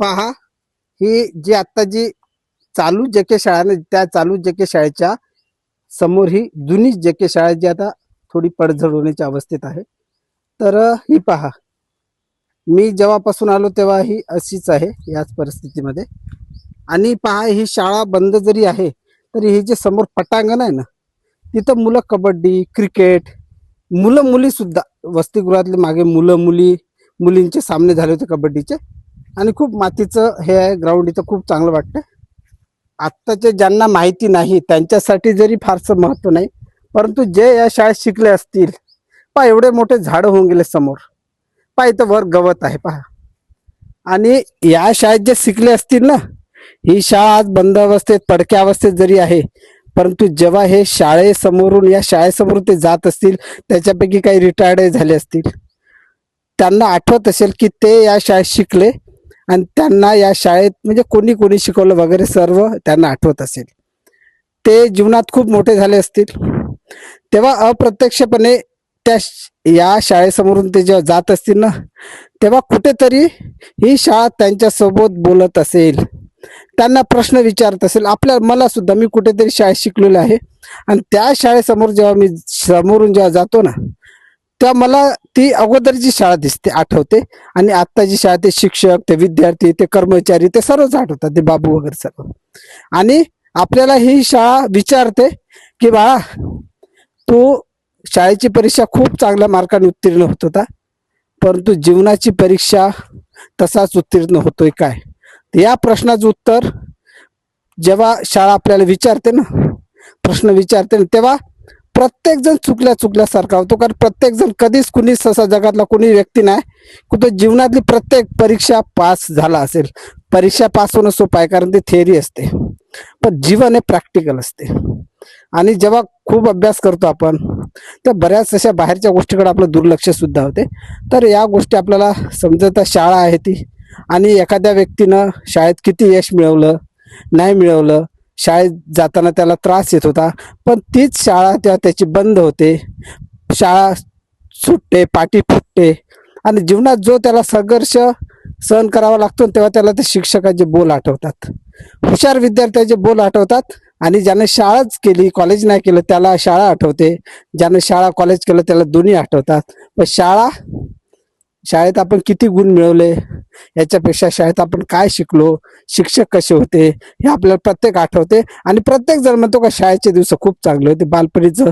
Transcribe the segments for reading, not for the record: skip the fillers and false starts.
पहा, ही जी आता जी चालू जेके शाळा ना, त्या चालू जेके शाळेच्या समोर ही जुनी जेके शाळा जी आता थोडी पडझड होण्याच्या अवस्थेत आहे. तर ही पहा, मी जेव्हापासून आलो तेव्हा ही अशीच आहे याच परिस्थितीमध्ये. आणि पहा, ही शाळा बंद जरी आहे तरी हे जे समोर पटांगण आहे ना, तिथं मुलं कबड्डी, क्रिकेट, मुलं मुली सुद्धा, वसतिगृहातले मागे मुलं मुली, मुलींचे सामने झाले होते कबड्डीचे. आणि खूप मातीचं हे आहे ग्राउंड, इथं खूप चांगलं वाटतं. आत्ताचे ज्यांना माहिती नाही त्यांच्यासाठी जरी फारसं महत्व नाही, परंतु जे या शाळेत शिकले असतील, पहा एवढे मोठे झाडं होऊन गेले समोर, पहा इथं वर गवत आहे पहा. आणि या शाळेत जे शिकले असतील ना, ही शाळा आज बंद अवस्थेत, पडक्या अवस्थेत जरी आहे, परंतु जेव्हा हे शाळेसमोरून या शाळेसमोरून ते जात असतील, त्याच्यापैकी काही रिटायर्ड झाले असतील, त्यांना आठवत असेल की ते या शाळेत शिकले आणि त्यांना या शाळेत म्हणजे कोणी कोणी शिकवलं वगैरे सर्व त्यांना आठवत असेल. ते जीवनात खूप मोठे झाले असतील. तेव्हा अप्रत्यक्षपणे त्या या शाळेसमोरून ते जेव्हा जात असतील ना, तेव्हा कुठेतरी ही शाळा त्यांच्यासोबत बोलत असेल, त्यांना प्रश्न विचारत असेल. मला सुद्धा, मी कुठेतरी शाळेत शिकलेलो आहे आणि त्या शाळेसमोर जेव्हा मी समोरून जेव्हा जातो ना, तेव्हा मला ती अगोदरची शाळा दिसते, आठवते. आणि आत्ताची शाळा, ते शिक्षक, ते विद्यार्थी, ते कर्मचारी, ते सर्वच आठवतात, ते बाबू वगैरे सर्व. आणि आपल्याला ही शाळा विचारते की बाळा, तू शाळेची परीक्षा खूप चांगल्या मार्काने उत्तीर्ण होत होता, परंतु जीवनाची परीक्षा तसाच उत्तीर्ण होतोय काय? या प्रश्नाचं उत्तर जेव्हा शाळा आपल्याला विचारते ना, प्रश्न विचारते ना, तेव्हा प्रत्येक जण चुकल्या चुकल्यासारखा होतो. कारण प्रत्येक जण कधीच, कुणीच असा जगातला कोणी व्यक्ती नाही की तो जीवनातली प्रत्येक परीक्षा पास झाला असेल. परीक्षा पास होणं सोपं आहे, कारण ती थिअरी असते, पण जीवन हे प्रॅक्टिकल असते. आणि जेव्हा खूप अभ्यास करतो आपण, तर बऱ्याच अशा बाहेरच्या गोष्टीकडे आपलं दुर्लक्ष सुद्धा होते. तर या गोष्टी आपल्याला समजत, शाळा आहे ती. आणि एखाद्या व्यक्तीनं शाळेत किती यश मिळवलं, नाही मिळवलं, शाळेत जाताना त्याला त्रास येत होता, पण तीच शाळा तेव्हा त्याची बंद होते, शाळा सुटते, पाठी फुटते. आणि जीवनात जो त्याला संघर्ष सहन करावा लागतो, तेव्हा त्याला ते शिक्षकाचे बोल आठवतात, हुशार विद्यार्थ्याचे बोल आठवतात. आणि ज्याने शाळाच केली, कॉलेज नाही केलं, त्याला शाळा आठवते. ज्याने शाळा कॉलेज केलं त्याला दोन्ही आठवतात. पण शाळेत आपण किती गुण मिळवले याच्यापेक्षा शाळेत आपण काय शिकलो, शिक्षक कसे होते, हे आपल्याला प्रत्येक आठवते. आणि प्रत्येक जण म्हणतो का शाळेचे दिवस खूप चांगले होते, बालपणीचं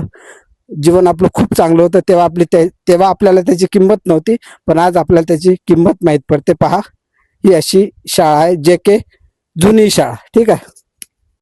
जीवन आपलं खूप चांगलं होतं. तेव्हा आपल्याला त्याची किंमत नव्हती, पण आज आपल्याला त्याची किंमत माहीत पडते. पहा, ही अशी शाळा आहे, जे के जुनी शाळा. ठीक आहे.